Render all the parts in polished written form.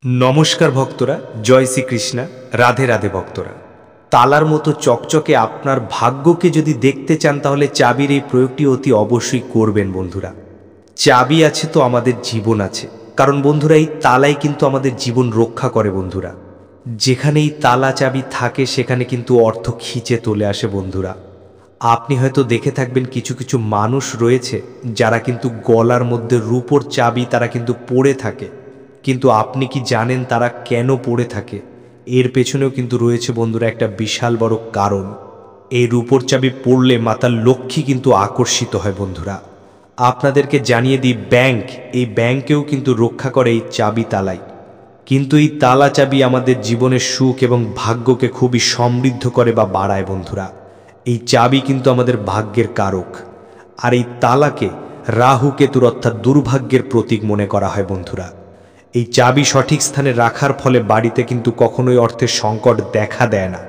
নমস্কার ভক্তরা, জয় শ্রীকৃষ্ণা। রাধে রাধে ভক্তরা। তালার মতো চকচকে আপনার ভাগ্যকে যদি দেখতে চান তাহলে চাবির এই প্রয়োগটি অতি অবশ্যই করবেন বন্ধুরা। চাবি আছে তো আমাদের জীবন আছে, কারণ বন্ধুরা এই তালাই কিন্তু আমাদের জীবন রক্ষা করে বন্ধুরা। যেখানে এই তালা চাবি থাকে সেখানে কিন্তু অর্থ খিচে তোলে আসে বন্ধুরা। আপনি হয়তো দেখে থাকবেন কিছু কিছু মানুষ রয়েছে যারা কিন্তু গলার মধ্যে রূপোর চাবি তারা কিন্তু পড়ে থাকে, কিন্তু আপনি কি জানেন তারা কেন পড়ে থাকে? এর পেছনেও কিন্তু রয়েছে বন্ধুরা একটা বিশাল বড় কারণ। এই রূপোর চাবি পড়লে মাতা লক্ষ্মী কিন্তু আকর্ষিত হয় বন্ধুরা। আপনাদেরকে জানিয়ে দিই, এই ব্যাংকেও কিন্তু রক্ষা করে এই চাবি তালাই। কিন্তু এই তালা চাবি আমাদের জীবনের সুখ এবং ভাগ্যকে খুবই সমৃদ্ধ করে বা বাড়ায় বন্ধুরা। এই চাবি কিন্তু আমাদের ভাগ্যের কারক, আর এই তালাকে রাহু কেতুর অর্থাৎ দুর্ভাগ্যের প্রতীক মনে করা হয় বন্ধুরা। এই চাবি সঠিক স্থানে রাখার ফলে বাড়িতে কিন্তু কখনোই অর্থের সংকট দেখা দেয় না,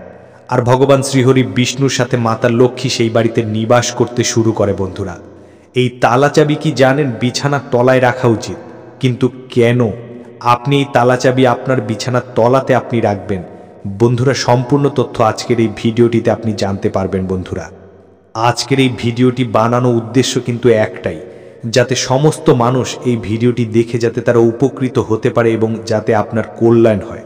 আর ভগবান শ্রীহরি বিষ্ণুর সাথে মাতা লক্ষ্মী সেই বাড়িতে নিবাস করতে শুরু করে বন্ধুরা। এই তালা চাবি কি জানেন বিছানার তলায় রাখা উচিত, কিন্তু কেন আপনি এই তালা চাবি আপনার বিছানার তলাতে আপনি রাখবেন বন্ধুরা? সম্পূর্ণ তথ্য আজকের এই ভিডিওটিতে আপনি জানতে পারবেন বন্ধুরা। আজকের এই ভিডিওটি বানানো উদ্দেশ্য কিন্তু একটাই, যাতে সমস্ত মানুষ এই ভিডিওটি দেখে যাতে তারা উপকৃত হতে পারে এবং যাতে আপনার কল্যাণ হয়।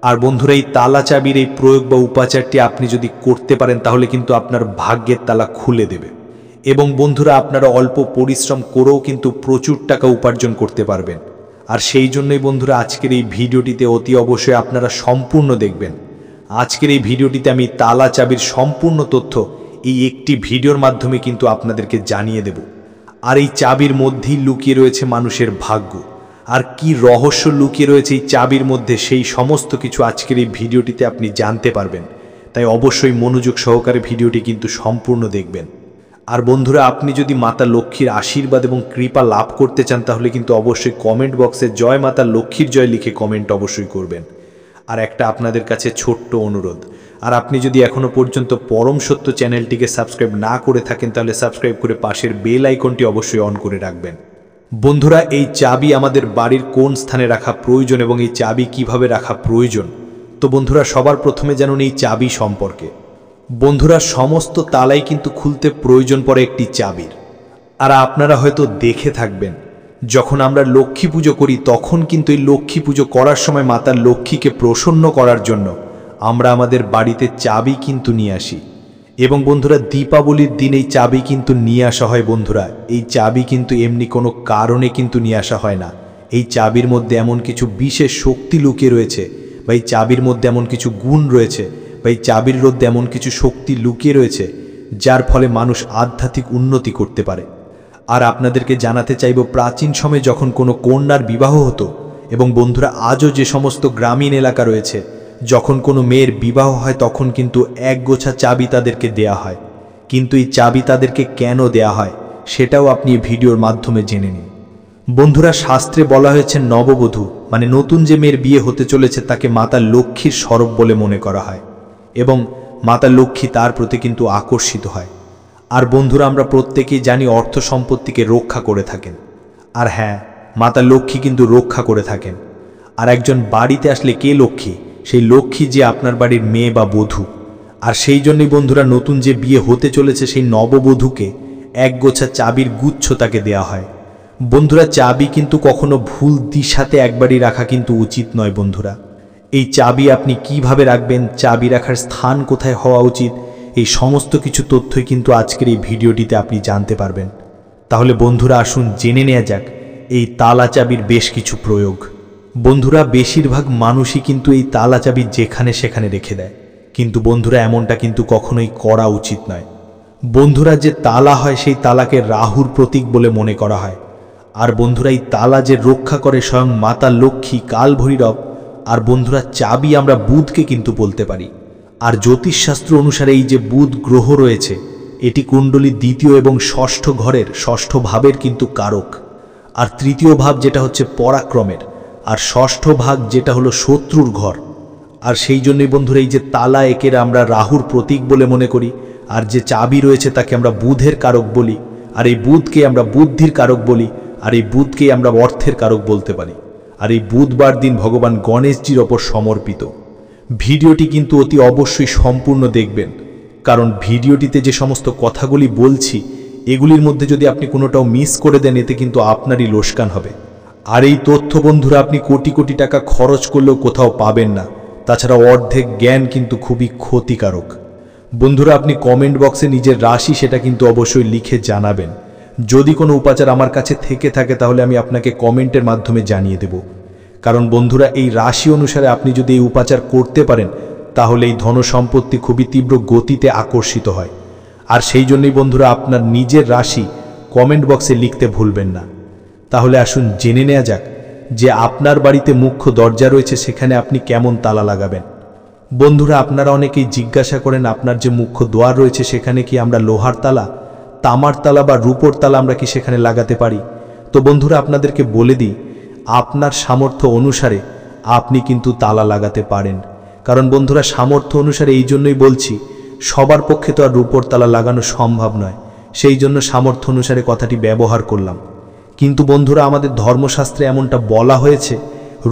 আর বন্ধুরা, এই তালা চাবির এই প্রয়োগ বা উপাচারটি আপনি যদি করতে পারেন তাহলে কিন্তু আপনার ভাগ্যের তালা খুলে দেবে, এবং বন্ধুরা আপনারা অল্প পরিশ্রম করেও কিন্তু প্রচুর টাকা উপার্জন করতে পারবেন। আর সেই জন্যই বন্ধুরা আজকের এই ভিডিওটিতে অতি অবশ্যই আপনারা সম্পূর্ণ দেখবেন। আজকের এই ভিডিওটিতে আমি তালা চাবির সম্পূর্ণ তথ্য এই একটি ভিডিওর মাধ্যমে কিন্তু আপনাদেরকে জানিয়ে দেব। আর এই চাবির মধ্যেই লুকিয়ে রয়েছে মানুষের ভাগ্য, আর কি রহস্য লুকিয়ে রয়েছে এই চাবির মধ্যে সেই সমস্ত কিছু আজকের এই ভিডিওটিতে আপনি জানতে পারবেন। তাই অবশ্যই মনোযোগ সহকারে ভিডিওটি কিন্তু সম্পূর্ণ দেখবেন। আর বন্ধুরা, আপনি যদি মাতা লক্ষ্মীর আশীর্বাদ এবং কৃপা লাভ করতে চান তাহলে কিন্তু অবশ্যই কমেন্ট বক্সে জয় মাতা লক্ষ্মীর জয় লিখে কমেন্ট অবশ্যই করবেন। আর একটা আপনাদের কাছে ছোট্ট অনুরোধ, আর আপনি যদি এখনো পর্যন্ত পরম সত্য চ্যানেলটিকে সাবস্ক্রাইব না করে থাকেন তাহলে সাবস্ক্রাইব করে পাশের বেল আইকনটি অবশ্যই অন করে রাখবেন। বন্ধুরা, এই চাবি আমাদের বাড়ির কোন স্থানে রাখা প্রয়োজন এবং এই চাবি কিভাবে রাখা প্রয়োজন, তো বন্ধুরা সবার প্রথমে জানুন এই চাবি সম্পর্কে। বন্ধুরা, সমস্ত তালাই কিন্তু খুলতে প্রয়োজন পড়ে একটি চাবির। আর আপনারা হয়তো দেখে থাকবেন, যখন আমরা লক্ষ্মী পুজো করি তখন কিন্তু এই লক্ষ্মী পুজো করার সময় মাতা লক্ষ্মীকে প্রসন্ন করার জন্য আমরা আমাদের বাড়িতে চাবি কিন্তু নিয়ে আসি। এবং বন্ধুরা, দীপাবলির দিন এই চাবি কিন্তু নিয়ে আসা হয় বন্ধুরা। এই চাবি কিন্তু এমনি কোনো কারণে কিন্তু নিয়ে আসা হয় না। এই চাবির মধ্যে এমন কিছু বিশেষ শক্তি লুকিয়ে রয়েছে, বা এই চাবির মধ্যে এমন কিছু গুণ রয়েছে, বা এই চাবির মধ্যে এমন কিছু শক্তি লুকিয়ে রয়েছে যার ফলে মানুষ আধ্যাত্মিক উন্নতি করতে পারে। আর আপনাদেরকে জানাতে চাইব, প্রাচীন সময়ে যখন কোনো কন্যার বিবাহ হতো, এবং বন্ধুরা আজও যে সমস্ত গ্রামীণ এলাকা রয়েছে যখন কোনো মেয়ের বিবাহ হয় তখন কিন্তু এক গোছা চাবি তাদেরকে দেয়া হয়। কিন্তু এই চাবি তাদেরকে কেন দেয়া হয় সেটাও আপনি ভিডিওর মাধ্যমে জেনে নিন। বন্ধুরা, শাস্ত্রে বলা হয়েছে নববধূ মানে নতুন যে মেয়ের বিয়ে হতে চলেছে তাকে মাতা লক্ষ্মীর স্বরূপ বলে মনে করা হয়, এবং মাতা লক্ষ্মী তার প্রতি কিন্তু আকর্ষিত হয়। আর বন্ধুরা, আমরা প্রত্যেকেই জানি অর্থ সম্পত্তিকে রক্ষা করে থাকেন। আর হ্যাঁ, মাতা লক্ষ্মী কিন্তু রক্ষা করে থাকেন। আর একজন বাড়িতে আসলে কে লক্ষ্মী? সেই লক্ষ্মী যে আপনার বাড়ির মেয়ে বা বধূ। আর সেই জন্যই বন্ধুরা নতুন যে বিয়ে হতে চলেছে সেই নববধূকে এক গোছা চাবির গুচ্ছ তাকে দেয়া হয়। বন্ধুরা, চাবি কিন্তু কখনো ভুল দিশাতে একবারই রাখা কিন্তু উচিত নয় বন্ধুরা। এই চাবি আপনি কিভাবে রাখবেন, চাবি রাখার স্থান কোথায় হওয়া উচিত, এই সমস্ত কিছু তথ্যই কিন্তু আজকের এই ভিডিওটিতে আপনি জানতে পারবেন। তাহলে বন্ধুরা আসুন জেনে নেওয়া যাক এই তালা চাবির বেশ কিছু প্রয়োগ। বন্ধুরা, বেশিরভাগ মানুষই কিন্তু এই তালা চাবি যেখানে সেখানে রেখে দেয়, কিন্তু বন্ধুরা এমনটা কিন্তু কখনোই করা উচিত নয়। বন্ধুরা, যে তালা হয় সেই তালাকে রাহুর প্রতীক বলে মনে করা হয়। আর বন্ধুরা, এই তালা যে রক্ষা করে স্বয়ং মাতা লক্ষ্মী, কাল ভৈরব। আর বন্ধুরা, চাবি আমরা বুধকে কিন্তু বলতে পারি। আর জ্যোতিষশাস্ত্র অনুসারে এই যে বুধ গ্রহ রয়েছে এটি কুণ্ডলীর দ্বিতীয় এবং ষষ্ঠ ঘরের ষষ্ঠ ভাবের কিন্তু কারক। আর তৃতীয় ভাব যেটা হচ্ছে পরাক্রমের, আর ষষ্ঠ ভাগ যেটা হলো শত্রুর ঘর। আর সেই জন্যই বন্ধুরা এই যে তালা একের আমরা রাহুর প্রতীক বলে মনে করি, আর যে চাবি রয়েছে তাকে আমরা বুধের কারক বলি, আর এই বুধকে আমরা বুদ্ধির কারক বলি, আর এই বুধকেই আমরা অর্থের কারক বলতে পারি। আর এই বুধবার দিন ভগবান গণেশজির ওপর সমর্পিত। ভিডিওটি কিন্তু অতি অবশ্যই সম্পূর্ণ দেখবেন, কারণ ভিডিওটিতে যে সমস্ত কথাগুলি বলছি এগুলির মধ্যে যদি আপনি কোনোটাও মিস করে দেন এতে কিন্তু আপনারই লোকসান হবে। আর এই তথ্য বন্ধুরা আপনি কোটি কোটি টাকা খরচ করলেও কোথাও পাবেন না। তাছাড়া অর্ধেক জ্ঞান কিন্তু খুবই ক্ষতিকারক। বন্ধুরা আপনি কমেন্ট বক্সে নিজের রাশি সেটা কিন্তু অবশ্যই লিখে জানাবেন। যদি কোনো উপাচার আমার কাছে থেকে থাকে তাহলে আমি আপনাকে কমেন্টের মাধ্যমে জানিয়ে দেব। কারণ বন্ধুরা এই রাশি অনুসারে আপনি যদি এই উপাচার করতে পারেন তাহলে এই ধন সম্পত্তি খুবই তীব্র গতিতে আকর্ষিত হয়। আর সেই জন্যই বন্ধুরা আপনার নিজের রাশি কমেন্ট বক্সে লিখতে ভুলবেন না। তাহলে আসুন জেনে নেওয়া যাক যে আপনার বাড়িতে মুখ্য দরজা রয়েছে সেখানে আপনি কেমন তালা লাগাবেন। বন্ধুরা আপনারা অনেকেই জিজ্ঞাসা করেন আপনার যে মুখ্য দ্বার রয়েছে সেখানে কি আমরা লোহার তালা, তামার তালা বা রূপোর তালা আমরা কি সেখানে লাগাতে পারি? তো বন্ধুরা আপনাদেরকে বলে দিই, আপনার সামর্থ্য অনুসারে আপনি কিন্তু তালা লাগাতে পারেন। কারণ বন্ধুরা সামর্থ্য অনুসারে এই জন্যই বলছি, সবার পক্ষে তো আর রূপোর তালা লাগানো সম্ভব নয়, সেই জন্য সামর্থ্য অনুসারে কথাটি ব্যবহার করলাম। কিন্তু বন্ধুরা আমাদের ধর্মশাস্ত্রে এমনটা বলা হয়েছে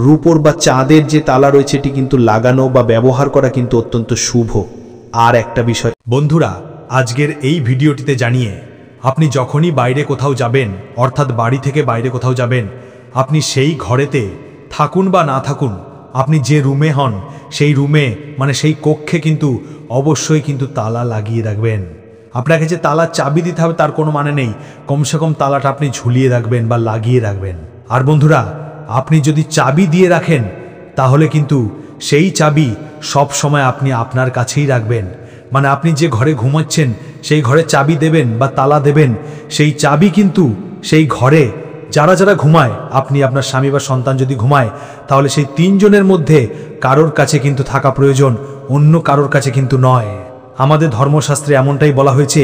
রূপোর বা চাঁদের যে তালা রয়েছে এটি কিন্তু লাগানো বা ব্যবহার করা কিন্তু অত্যন্ত শুভ। আর একটা বিষয় বন্ধুরা, আজকের এই ভিডিওটিতে জানিয়ে আপনি যখনই বাইরে কোথাও যাবেন, অর্থাৎ বাড়ি থেকে বাইরে কোথাও যাবেন, আপনি সেই ঘরেতে থাকুন বা না থাকুন, আপনি যে রুমে হন সেই রুমে মানে সেই কক্ষে কিন্তু অবশ্যই কিন্তু তালা লাগিয়ে রাখবেন। আপনাকে যে তালার চাবি দিতে হবে তার কোনো মানে নেই, কমসে কম তালাটা আপনি ঝুলিয়ে রাখবেন বা লাগিয়ে রাখবেন। আর বন্ধুরা আপনি যদি চাবি দিয়ে রাখেন তাহলে কিন্তু সেই চাবি সব সময় আপনি আপনার কাছেই রাখবেন। মানে আপনি যে ঘরে ঘুমাচ্ছেন সেই ঘরে চাবি দেবেন বা তালা দেবেন, সেই চাবি কিন্তু সেই ঘরে যারা যারা ঘুমায়, আপনি আপনার স্বামী বা সন্তান যদি ঘুমায় তাহলে সেই তিনজনের মধ্যে কারোর কাছে কিন্তু থাকা প্রয়োজন, অন্য কারোর কাছে কিন্তু নয়। আমাদের ধর্মশাস্ত্রে এমনটাই বলা হয়েছে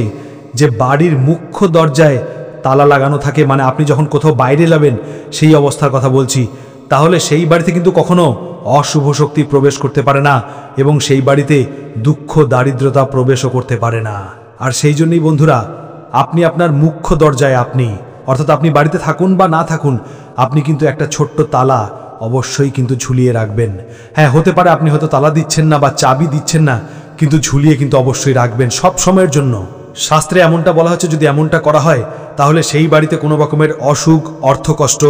যে বাড়ির মুখ্য দরজায় তালা লাগানো থাকে, মানে আপনি যখন কোথাও বাইরে যাবেন সেই অবস্থার কথা বলছি, তাহলে সেই বাড়িতে কিন্তু কখনো অশুভ শক্তি প্রবেশ করতে পারে না এবং সেই বাড়িতে দুঃখ দারিদ্রতা প্রবেশও করতে পারে না। আর সেই জন্যই বন্ধুরা আপনি আপনার মুখ্য দরজায় অর্থাৎ আপনি বাড়িতে থাকুন বা না থাকুন, আপনি কিন্তু একটা ছোট্ট তালা অবশ্যই কিন্তু ঝুলিয়ে রাখবেন। হ্যাঁ, হতে পারে আপনি হয়তো তালা দিচ্ছেন না বা চাবি দিচ্ছেন না, কিন্তু ঝুলিয়ে কিন্তু অবশ্যই রাখবেন সব সময়ের জন্য। শাস্ত্রে এমনটা বলা হচ্ছে যদি এমনটা করা হয় তাহলে সেই বাড়িতে কোনো রকমের অসুখ, অর্থকষ্ট,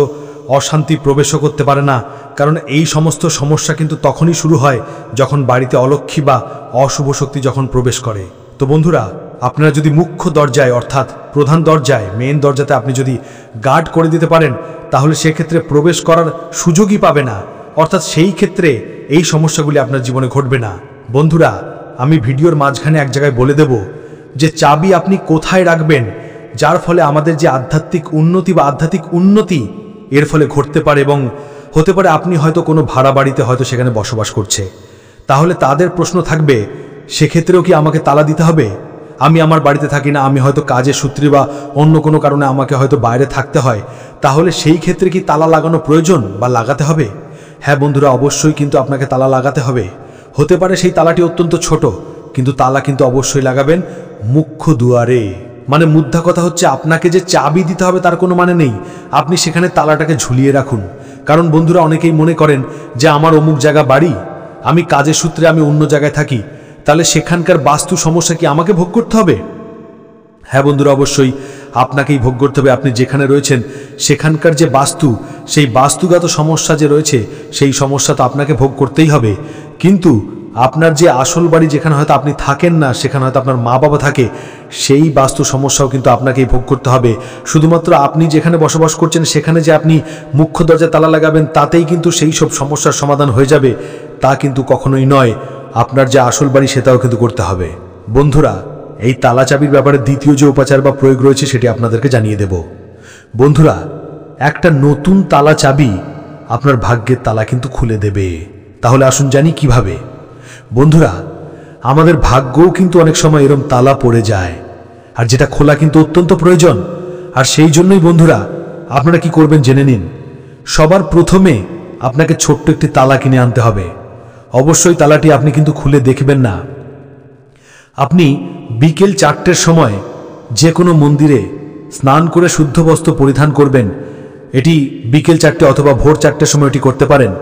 অশান্তি প্রবেশও করতে পারে না। কারণ এই সমস্ত সমস্যা কিন্তু তখনই শুরু হয় যখন বাড়িতে অলক্ষ্মী বা অশুভ শক্তি যখন প্রবেশ করে। তো বন্ধুরা আপনারা যদি মুখ্য দরজায় অর্থাৎ প্রধান দরজায়, মেন দরজাতে আপনি যদি গার্ড করে দিতে পারেন তাহলে সেক্ষেত্রে প্রবেশ করার সুযোগই পাবে না, অর্থাৎ সেই ক্ষেত্রে এই সমস্যাগুলি আপনার জীবনে ঘটবে না। বন্ধুরা আমি ভিডিওর মাঝখানে এক জায়গায় বলে দেব যে চাবি আপনি কোথায় রাখবেন, যার ফলে আমাদের যে আধ্যাত্মিক উন্নতি বা আধ্যাত্মিক উন্নতি এর ফলে ঘটতে পারে। এবং হতে পারে আপনি হয়তো কোনো ভাড়া বাড়িতে হয়তো সেখানে বসবাস করছে, তাহলে তাদের প্রশ্ন থাকবে সেক্ষেত্রেও কি আমাকে তালা দিতে হবে? আমি আমার বাড়িতে থাকি না, আমি হয়তো কাজের সূত্রে বা অন্য কোনো কারণে আমাকে হয়তো বাইরে থাকতে হয়, তাহলে সেই ক্ষেত্রে কি তালা লাগানো প্রয়োজন বা লাগাতে হবে? হ্যাঁ বন্ধুরা অবশ্যই কিন্তু আপনাকে তালা লাগাতে হবে। হতে পারে সেই তালাটি অত্যন্ত ছোট, কিন্তু তালা কিন্তু অবশ্যই লাগাবেন মুখ্য দুয়ারে। মানে মুদ্রা কথা হচ্ছে আপনাকে যে চাবি দিতে হবে তার কোনো মানে নেই, আপনি সেখানে তালাটাকে ঝুলিয়ে রাখুন। কারণ বন্ধুরা অনেকেই মনে করেন যে আমার অমুক জায়গা বাড়ি, আমি কাজের সূত্রে আমি অন্য জায়গায় থাকি, তাহলে সেখানকার বাস্তু সমস্যা কি আমাকে ভোগ করতে হবে? হ্যাঁ বন্ধুরা অবশ্যই আপনাকেই ভোগ করতে হবে। আপনি যেখানে রয়েছেন সেখানকার যে বাস্তু, সেই বাস্তুগত সমস্যা যে রয়েছে সেই সমস্যা তো আপনাকে ভোগ করতেই হবে। কিন্তু আপনার যে আসল বাড়ি যেখানে হয়তো আপনি থাকেন না, সেখানে হয়তো আপনার মা বাবা থাকে, সেই বাস্তু সমস্যাও কিন্তু আপনাকেই ভোগ করতে হবে। শুধুমাত্র আপনি যেখানে বসবাস করছেন সেখানে যে আপনি মুখ্য দরজায় তালা লাগাবেন তাতেই কিন্তু সেই সব সমস্যার সমাধান হয়ে যাবে তা কিন্তু কখনোই নয়। আপনার যে আসল বাড়ি সেটাও কিন্তু করতে হবে। বন্ধুরা এই তালা চাবির ব্যাপারে দ্বিতীয় যে উপাচার বা প্রয়োগ রয়েছে সেটি আপনাদেরকে জানিয়ে দেব। বন্ধুরা একটা নতুন তালা চাবি আপনার ভাগ্যের তালা কিন্তু খুলে দেবে। তাহলে আসুন জানি কিভাবে। বন্ধুরা আমাদের ভাগ্যও কিন্তু অনেক সময় এরম তালা পড়ে যায়, আর যেটা খোলা কিন্তু অত্যন্ত প্রয়োজন। আর সেই জন্যই বন্ধুরা আপনারা কি করবেন জেনে নিন। সবার প্রথমে আপনাকে ছোট্ট একটি তালা কিনে আনতে হবে। অবশ্যই তালাটি আপনি কিন্তু খুলে দেখবেন না। আপনি বিকেল 4টের সময় যে কোনো মন্দিরে স্নান করে শুদ্ধ বস্ত্র পরিধান করবেন এটি বিকেল 4টে অথবা ভোর 4টের সময় এটি করতে পারেন।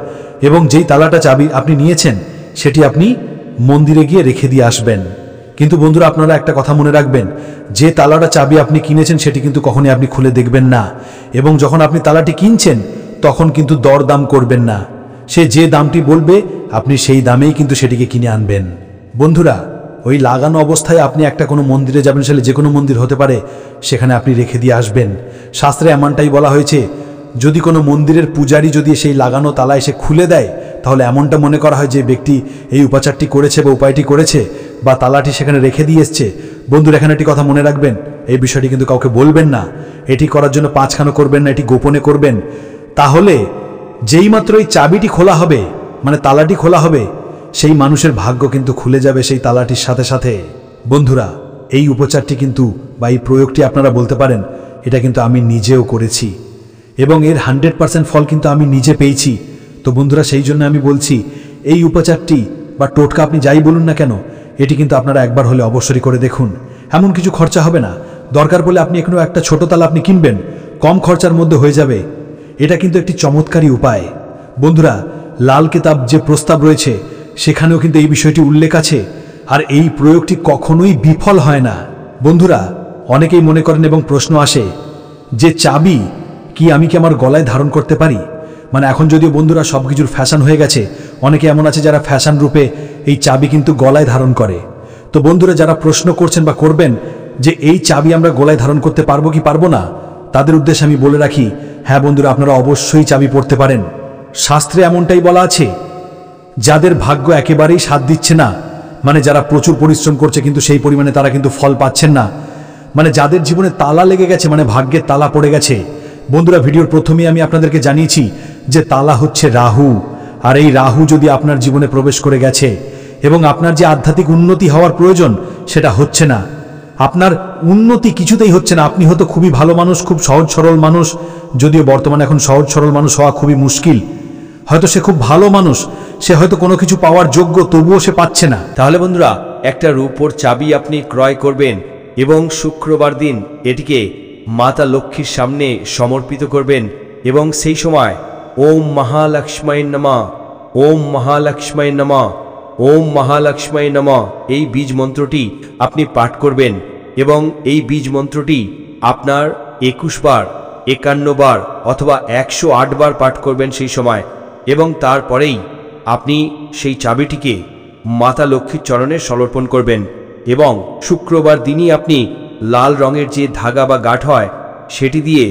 এবং যেই তালাটা চাবি আপনি নিয়েছেন সেটি আপনি মন্দিরে গিয়ে রেখে দিয়ে আসবেন। কিন্তু বন্ধুরা, আপনারা একটা কথা মনে রাখবেন, যে তালাটা চাবি আপনি কিনেছেন সেটি কিন্তু কখনোই আপনি খুলে দেখবেন না। এবং যখন আপনি তালাটি কিনছেন তখন কিন্তু দরদাম করবেন না। সে যে দামটি বলবে আপনি সেই দামেই কিন্তু সেটিকে কিনে আনবেন। বন্ধুরা, ওই লাগানো অবস্থায় আপনি একটা কোনো মন্দিরে যাবেন, সেটা যে কোনো মন্দির হতে পারে, সেখানে আপনি রেখে দিয়ে আসবেন। শাস্ত্রে এমনটাই বলা হয়েছে, যদি কোনো মন্দিরের পূজারী যদি সেই লাগানো তালা এসে খুলে দেয়, তাহলে এমনটা মনে করা হয় যে ব্যক্তি এই উপাচারটি করেছে বা উপায়টি করেছে বা তালাটি সেখানে রেখে দিয়ে এসছে। বন্ধুরা, এখানে একটি কথা মনে রাখবেন, এই বিষয়টি কিন্তু কাউকে বলবেন না। এটি করার জন্য পাঁচখানো করবেন না, এটি গোপনে করবেন। তাহলে যেই মাত্র এই চাবিটি খোলা হবে, মানে তালাটি খোলা হবে, সেই মানুষের ভাগ্য কিন্তু খুলে যাবে সেই তালাটির সাথে সাথে। বন্ধুরা, এই উপচারটি কিন্তু বা এই প্রয়োগটি আপনারা বলতে পারেন এটা কিন্তু আমি নিজেও করেছি এবং এর 100% ফল কিন্তু আমি নিজে পেয়েছি। তো বন্ধুরা, সেই জন্য আমি বলছি, এই উপচারটি বা টোটকা আপনি যাই বলুন না কেন, এটি কিন্তু আপনারা একবার হলে অবশ্যই করে দেখুন। এমন কিছু খরচা হবে না। দরকার পড়লে আপনি এখনো একটা ছোট তালা আপনি কিনবেন, কম খরচার মধ্যে হয়ে যাবে। এটা কিন্তু একটি চমৎকারী উপায়। বন্ধুরা, লাল কিতাব যে প্রস্তাব রয়েছে সেখানেও কিন্তু এই বিষয়টি উল্লেখ আছে। আর এই প্রয়োগটি কখনোই বিফল হয় না। বন্ধুরা, অনেকেই মনে করেন এবং প্রশ্ন আসে যে চাবি কি আমি কি আমার গলায় ধারণ করতে পারি? মানে এখন যদিও বন্ধুরা সব কিছুর ফ্যাশন হয়ে গেছে, অনেকে এমন আছে যারা ফ্যাশন রূপে এই চাবি কিন্তু গলায় ধারণ করে। তো বন্ধুরা, যারা প্রশ্ন করছেন বা করবেন যে এই চাবি আমরা গলায় ধারণ করতে পারবো কি পারবো না, তাদের উদ্দেশ্যে আমি বলে রাখি, হ্যাঁ বন্ধুরা, আপনারা অবশ্যই চাবি পড়তে পারেন। শাস্ত্রে এমনটাই বলা আছে, যাদের ভাগ্য একেবারেই সাথ দিচ্ছে না, মানে যারা প্রচুর পরিশ্রম করছে কিন্তু সেই পরিমাণে তারা কিন্তু ফল পাচ্ছেন না, মানে যাদের জীবনে তালা লেগে গেছে, মানে ভাগ্যের তালা পড়ে গেছে। বন্ধুরা, ভিডিওর প্রথমেই আমি আপনাদেরকে জানিয়েছি যে তালা হচ্ছে রাহু। আর এই রাহু যদি আপনার জীবনে প্রবেশ করে গেছে এবং আপনার যে আধ্যাত্মিক উন্নতি হওয়ার প্রয়োজন সেটা হচ্ছে না, আপনার উন্নতি কিছুতেই হচ্ছে না। আপনি হয়তো খুবই ভালো মানুষ, খুব সহজ সরল মানুষ, যদিও বর্তমানে এখন সহজ সরল মানুষ হওয়া খুবই মুশকিল। হয়তো সে খুব ভালো মানুষ, সে হয়তো কোনো কিছু পাওয়ার যোগ্য, তবুও সে পাচ্ছে না। তাহলে বন্ধুরা, একটা রূপোর চাবি আপনি ক্রয় করবেন এবং শুক্রবার দিন এটিকে মাতা লক্ষ্মীর সামনে সমর্পিত করবেন এবং সেই সময় ওম মহালক্ষ্মী নমঃ, ওম মহালক্ষ্মী নমঃ, ওম মহালক্ষ্মী নমঃ এই বীজ মন্ত্রটি আপনি পাঠ করবেন এবং এই বীজ মন্ত্রটি আপনার 21 বার, 51 বার অথবা 108 বার পাঠ করবেন সেই সময়। এবং তারপরেই আপনি সেই চাবিটিকে মাতা লক্ষ্মীর চরণে সমর্পণ করবেন এবং শুক্রবার দিনই আপনি লাল রঙের যে ধাগা বা গাঁঠ হয় সেটি দিয়ে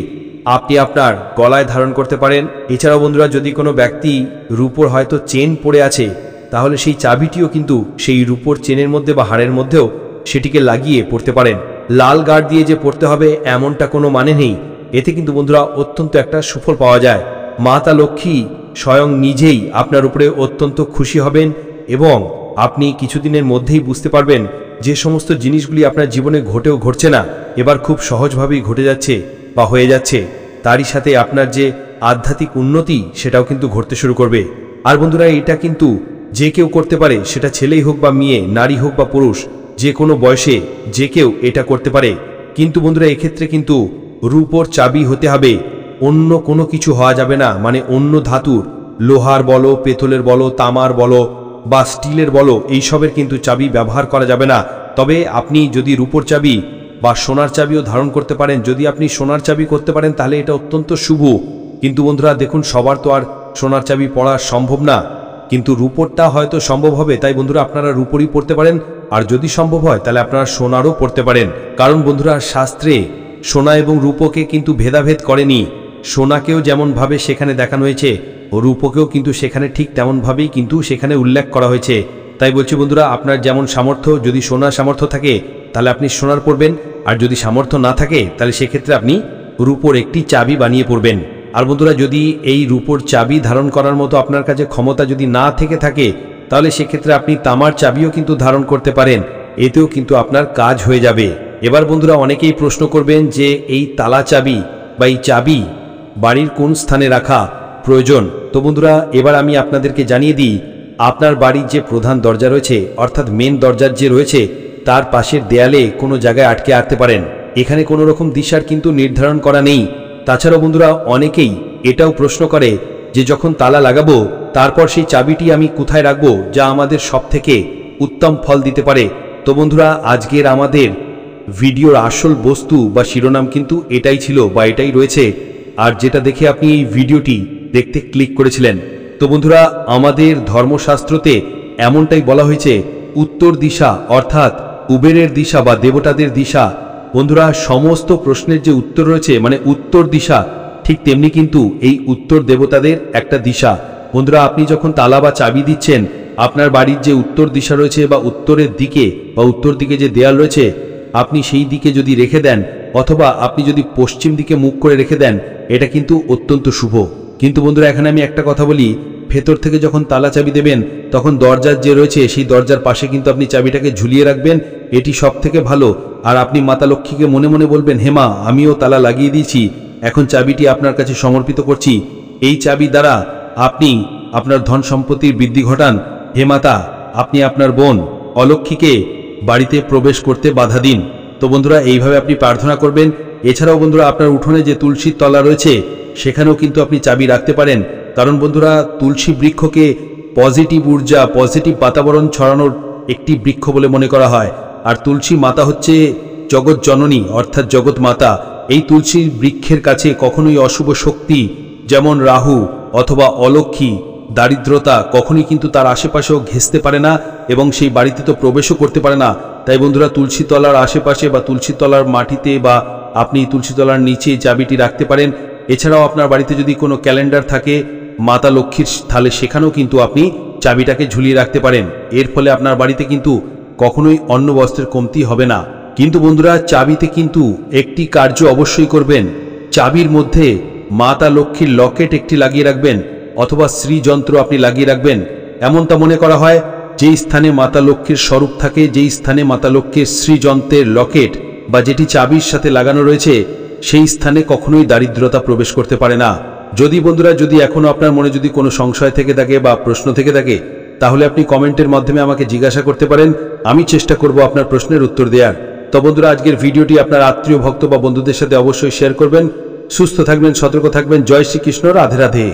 আপনি আপনার গলায় ধারণ করতে পারেন। এছাড়াও বন্ধুরা, যদি কোনো ব্যক্তি রূপোর হয়তো চেন পড়ে আছে, তাহলে সেই চাবিটিও কিন্তু সেই রূপোর চেনের মধ্যে বা হাড়ের মধ্যেও সেটিকে লাগিয়ে পড়তে পারেন। লাল গাঁঠ দিয়ে যে পড়তে হবে এমনটা কোনো মানে নেই। এতে কিন্তু বন্ধুরা অত্যন্ত একটা সুফল পাওয়া যায়। মাতা লক্ষ্মী স্বয়ং নিজেই আপনার উপরে অত্যন্ত খুশি হবেন এবং আপনি কিছুদিনের মধ্যেই বুঝতে পারবেন যে সমস্ত জিনিসগুলি আপনার জীবনে ঘটেও ঘটছে না, এবার খুব সহজভাবেই ঘটে যাচ্ছে বা হয়ে যাচ্ছে। তারই সাথে আপনার যে আধ্যাত্মিক উন্নতি সেটাও কিন্তু ঘটতে শুরু করবে। আর বন্ধুরা, এটা কিন্তু যে কেউ করতে পারে, সেটা ছেলেই হোক বা মেয়ে, নারী হোক বা পুরুষ, যে কোনো বয়সে যে কেউ এটা করতে পারে। কিন্তু বন্ধুরা, এক্ষেত্রে কিন্তু রূপোর চাবি হতে হবে, অন্য কোনো কিছু হওয়া যাবে না। মানে অন্য ধাতুর, লোহার বলো, পেতলের বলো, তামার বলো বা স্টিলের বলো, এইসবের কিন্তু চাবি ব্যবহার করা যাবে না। তবে আপনি যদি রূপোর চাবি বা সোনার চাবিও ধারণ করতে পারেন, যদি আপনি সোনার চাবি করতে পারেন তাহলে এটা অত্যন্ত শুভ। কিন্তু বন্ধুরা দেখুন, সবার তো আর সোনার চাবি পরা সম্ভব না, কিন্তু রূপোরটা হয়তো সম্ভব হবে। তাই বন্ধুরা, আপনারা রূপোরই পড়তে পারেন, আর যদি সম্ভব হয় তাহলে আপনারা সোনারও পড়তে পারেন। কারণ বন্ধুরা, শাস্ত্রে সোনা এবং রূপোকে কিন্তু ভেদাভেদ করেনি। সোনাকেও যেমনভাবে সেখানে দেখানো হয়েছে, ও রূপকেও কিন্তু সেখানে ঠিক তেমনভাবেই কিন্তু সেখানে উল্লেখ করা হয়েছে। তাই বলছি বন্ধুরা, আপনার যেমন সামর্থ্য, যদি সোনার সামর্থ্য থাকে তাহলে আপনি সোনার পড়বেন, আর যদি সামর্থ্য না থাকে তাহলে সেক্ষেত্রে আপনি রূপোর একটি চাবি বানিয়ে পড়বেন। আর বন্ধুরা, যদি এই রূপোর চাবি ধারণ করার মতো আপনার কাছে ক্ষমতা যদি না থেকে থাকে, তাহলে সেক্ষেত্রে আপনি তামার চাবিও কিন্তু ধারণ করতে পারেন, এতেও কিন্তু আপনার কাজ হয়ে যাবে। এবার বন্ধুরা, অনেকেই প্রশ্ন করবেন যে এই তালা চাবি বা এই চাবি বাড়ির কোন স্থানে রাখা প্রয়োজন। তো বন্ধুরা, এবার আমি আপনাদেরকে জানিয়ে দিই, আপনার বাড়ির যে প্রধান দরজা রয়েছে, অর্থাৎ মেন দরজার যে রয়েছে, তার পাশের দেয়ালে কোনো জায়গায় আটকে রাখতে পারেন। এখানে কোনো রকম দিশার কিন্তু নির্ধারণ করা নেই। তাছাড়াও বন্ধুরা অনেকেই এটাও প্রশ্ন করে যে যখন তালা লাগাবো তারপর সেই চাবিটি আমি কোথায় রাখবো যা আমাদের সবথেকে উত্তম ফল দিতে পারে। তো বন্ধুরা আজকের আমাদের ভিডিওর আসল বস্তু বা শিরোনাম কিন্তু এটাই ছিল বা এটাই রয়েছে, আর যেটা দেখে আপনি এই ভিডিওটি দেখতে ক্লিক করেছিলেন। তো বন্ধুরা আমাদের ধর্মশাস্ত্রতে এমনটাই বলা হয়েছে, উত্তর দিশা অর্থাৎ কুবেরের দিশা বা দেবতাদের দিশা। বন্ধুরা সমস্ত প্রশ্নের যে উত্তর রয়েছে মানে উত্তর দিশা, ঠিক তেমনি কিন্তু এই উত্তর দেবতাদের একটা দিশা। বন্ধুরা আপনি যখন তালা বা চাবি দিচ্ছেন, আপনার বাড়ির যে উত্তর দিশা রয়েছে বা উত্তরের দিকে বা উত্তর দিকে যে দেয়াল রয়েছে, আপনি সেই দিকে যদি রেখে দেন অথবা আপনি যদি পশ্চিম দিকে মুখ করে রেখে দেন, এটা কিন্তু অত্যন্ত শুভ। কিন্তু বন্ধুরা এখানে আমি একটা কথা বলি, ভেতর থেকে যখন তালা চাবি দেবেন তখন দরজার যে রয়েছে সেই দরজার পাশে কিন্তু আপনি চাবিটাকে ঝুলিয়ে রাখবেন, এটি সব থেকে ভালো। আর আপনি মাতা লক্ষ্মীকে মনে মনে বলবেন, হে মা, আমিও তালা লাগিয়ে দিয়েছি, এখন চাবিটি আপনার কাছে সমর্পিত করছি। এই চাবি দ্বারা আপনি আপনার ধন সম্পত্তির বৃদ্ধি ঘটান। হে মাতা, আপনি আপনার বোন অলক্ষ্মীকে বাড়িতে প্রবেশ করতে বাধা দিন। তো বন্ধুরা এইভাবে আপনি প্রার্থনা করবেন। এছাড়াও বন্ধুরা আপনার উঠোনে যে তুলসীর তলা রয়েছে সেখানেও কিন্তু আপনি চাবি রাখতে পারেন, কারণ বন্ধুরা তুলসী বৃক্ষকে পজিটিভ ঊর্জা, পজিটিভ বাতাবরণ ছড়ানোর একটি বৃক্ষ বলে মনে করা হয়। আর তুলসী মাতা হচ্ছে জগৎ জননী অর্থাৎ জগৎ মাতা। এই তুলসী বৃক্ষের কাছে কখনোই অশুভ শক্তি যেমন রাহু অথবা অলক্ষ্মী, দারিদ্রতা কখনোই কিন্তু তার আশেপাশেও ঘেঁষতে পারে না এবং সেই বাড়িতে তো প্রবেশও করতে পারে না। তাই বন্ধুরা তুলসী তলার আশেপাশে বা তুলসী তলার মাটিতে বা আপনি তুলসী তলার নিচে চাবিটি রাখতে পারেন। এছাড়াও আপনার বাড়িতে যদি কোনো ক্যালেন্ডার থাকে মাতা লক্ষ্মীর, তাহলে সেখানেও কিন্তু আপনি চাবিটাকে ঝুলিয়ে রাখতে পারেন। এর ফলে আপনার বাড়িতে কিন্তু কখনোই অন্ন বস্ত্রের কমতি হবে না। কিন্তু বন্ধুরা চাবিতে কিন্তু একটি কার্য অবশ্যই করবেন, চাবির মধ্যে মাতা লক্ষ্মীর লকেট একটি লাগিয়ে রাখবেন অথবা শ্রীযন্ত্র আপনি লাগিয়ে রাখবেন। এমনটা মনে করা হয় যেই স্থানে মাতা লক্ষ্মীর স্বরূপ থাকে, যেই স্থানে মাতা লক্ষ্মীর শ্রীযন্ত্রের লকেট বা যেটি চাবির সাথে লাগানো রয়েছে, সেই স্থানে কখনোই দারিদ্রতা প্রবেশ করতে পারে না। যদি বন্ধুরা যদি এখনো আপনার মনে যদি কোনো সংশয় থেকে থাকে বা প্রশ্ন থেকে থাকে, তাহলে আপনি কমেন্টের মাধ্যমে আমাকে জিজ্ঞাসা করতে পারেন, আমি চেষ্টা করব আপনার প্রশ্নের উত্তর দেওয়ার। তো বন্ধুরা আজকের ভিডিওটি আপনার আত্মীয় ভক্ত বা বন্ধুদের সাথে অবশ্যই শেয়ার করবেন। সুস্থ থাকবেন, সতর্ক থাকবেন। জয় শ্রীকৃষ্ণ, রাধে রাধে।